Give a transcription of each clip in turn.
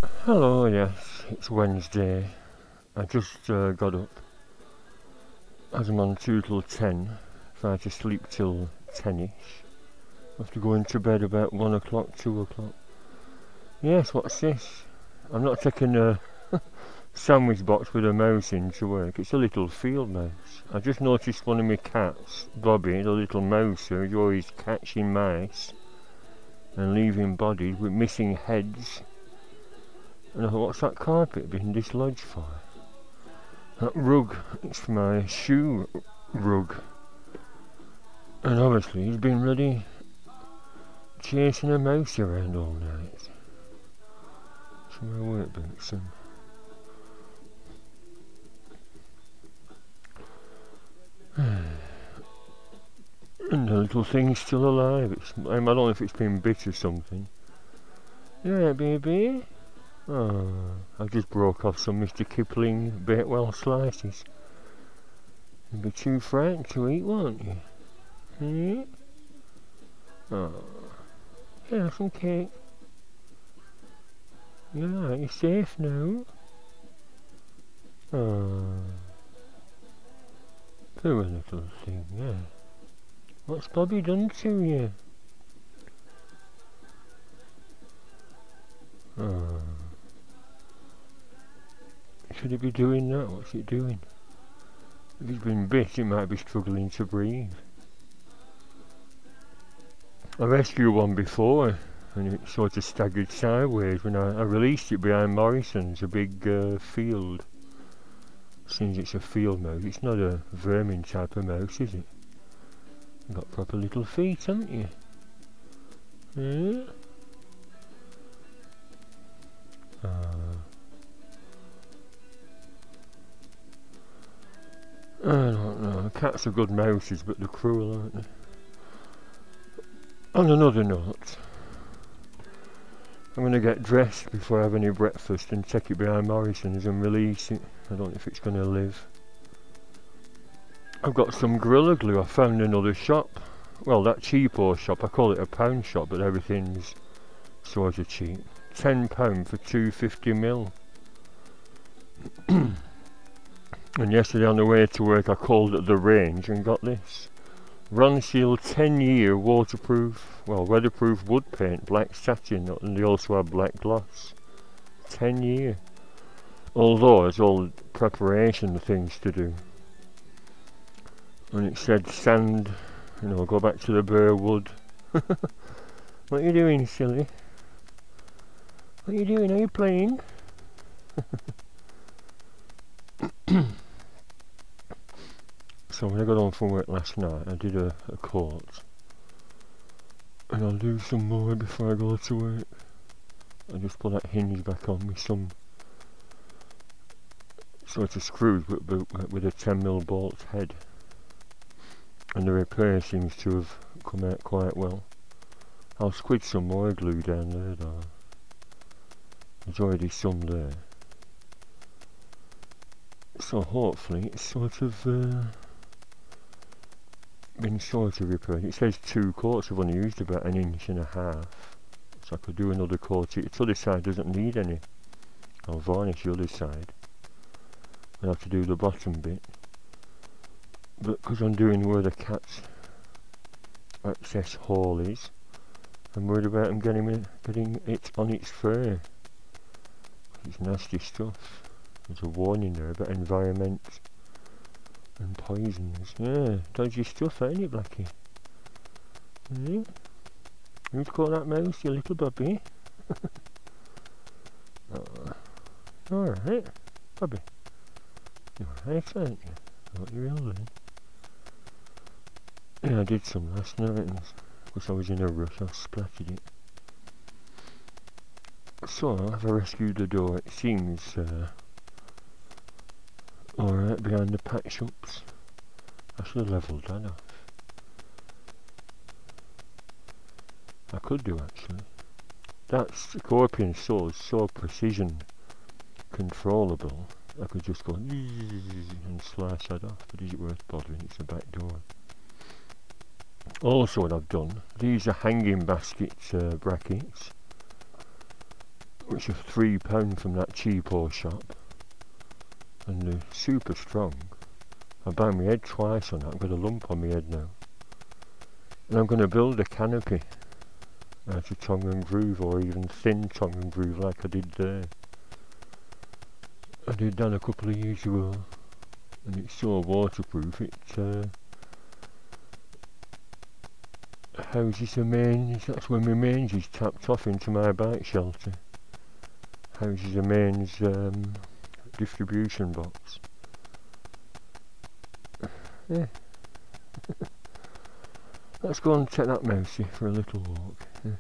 Hello, yes, it's Wednesday. I just got up. As I'm on 2 till 10, try to sleep till 10ish. Have to go into bed about 1 o'clock, 2 o'clock. Yes, what's this? I'm not taking a sandwich box with a mouse in to work. It's a little field mouse. I just noticed one of my cats, Bobby, the little mouse, who's always catching mice and leaving bodies with missing heads. And I thought, what's that carpet being dislodged for? That rug, it's my shoe rug. And obviously he's been bloody chasing a mouse around all night. So my work boots and and the little thing's still alive. I don't know if it's been bit or something. Yeah, baby. Oh, I just broke off some Mr. Kipling Bakewell slices. You'd be too frightened to eat, won't you? Hmm? Oh, yeah, some cake. Yeah, you're safe now. Oh, poor little thing, yeah. What's Bobby done to you? Oh. Should it be doing that? What's it doing? If it's been bit, it might be struggling to breathe. I rescued one before, and it sort of staggered sideways when I released it behind Morrisons, a big field. Since it's a field mouse, it's not a vermin type of mouse, is it? You've got proper little feet, haven't you? Yeah? I don't know. Cats are good mouses, but they're cruel, aren't they? On another note, I'm going to get dressed before I have any breakfast and take it behind Morrisons and release it. I don't know if it's going to live. I've got some Gorilla Glue. I found another shop. Well, that cheapo shop. I call it a pound shop, but everything's sort of cheap. £10 for 250ml. And yesterday on the way to work I called at the range and got this. Ronseal 10-year waterproof, well, weatherproof wood paint, black satin, and they also have black gloss. 10-year. Although there's all preparation things to do. And it said sand, go back to the bare wood. What are you doing, silly? What are you doing? Are you playing? So when I got home from work last night, I did a coat. And I'll do some more before I go to work. I just put that hinge back on with some sort of screws with a 10mm bolt head. And the repair seems to have come out quite well. I'll squid some more glue down there though. There's already some there. So hopefully it's sort of been sort of repaired. It says 2 coats. I've only used about 1.5 inches. So I could do another coat. The other side doesn't need any. I'll varnish the other side. I'll have to do the bottom bit. But because I'm doing where the cat's access hole is, I'm worried about him getting it on its fur. It's nasty stuff. There's a warning there about environment and poisons. Yeah, dodgy stuff, ain't it, Blackie? Yeah. Who's caught that mouse, you little Bobby? Alright, Bobby. You're alright, aren't you? What you're ill then? Yeah, I did some last night, and because I was in a rush, I splattered it. So, I've rescued the door. It seems alright behind the pack shops. I should have levelled that off. I could do actually. That scorpion saw is so precision controllable. I could just go and slice that off, but is it worth bothering? It's a back door. Also what I've done, these are hanging basket brackets. which are £3 from that cheapo shop, and they're super strong. I banged my head twice on that. I've got a lump on my head now. And I'm going to build a canopy out of tongue and groove, or even thin tongue and groove like I did there. I did that a couple of years ago, and it's so waterproof. It houses the mains. That's when my mains is tapped off into my bike shelter. Houses the mains distribution box. Yeah. Let's go and take that mousey for a little walk. Yeah.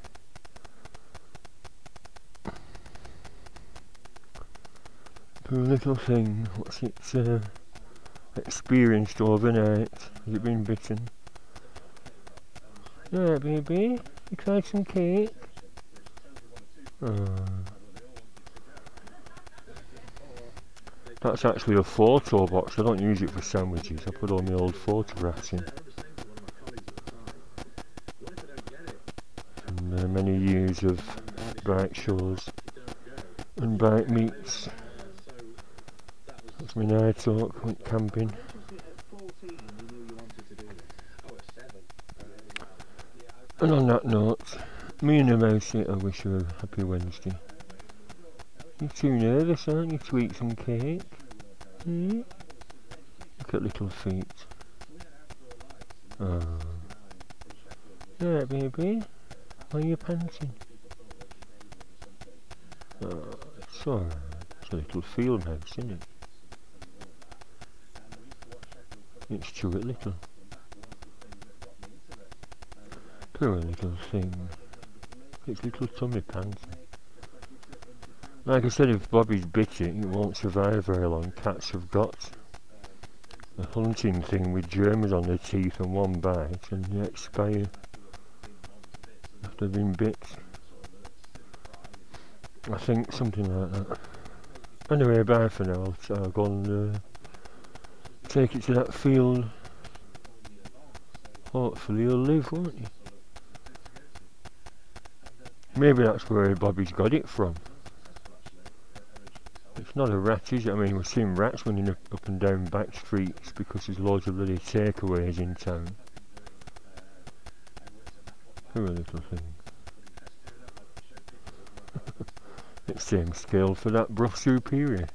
For a little thing. What's it experienced overnight? Has it been bitten? Yeah, baby. You tried some cake? Oh. That's actually a photo box. I don't use it for sandwiches. I put all my old photographs in. From many years of bike shows and bike meets. That's my night talk, went camping. And on that note, me and the mousey, I wish you a happy Wednesday. You're too nervous, aren't you, to eat some cake? Hmm? Look at little feet. Oh. Yeah, baby. Why are you panting? Oh, it's alright. It's a little field mouse, isn't it? It's Stuart Little. Poor little thing. Its little tummy panting. Like I said, if Bobby's bit it, it won't survive very long. Cats have got a hunting thing with germs on their teeth and one bite, and they expire after they've been bit. I think something like that. Anyway, bye for now. I'll go and take it to that field. Hopefully he'll live, won't he? Maybe that's where Bobby's got it from. It's not a rat, is it? I mean, we've seen rats running up and down back streets because there's loads of bloody takeaways in town. Poor little thing. It's same scale for that Brough Superior.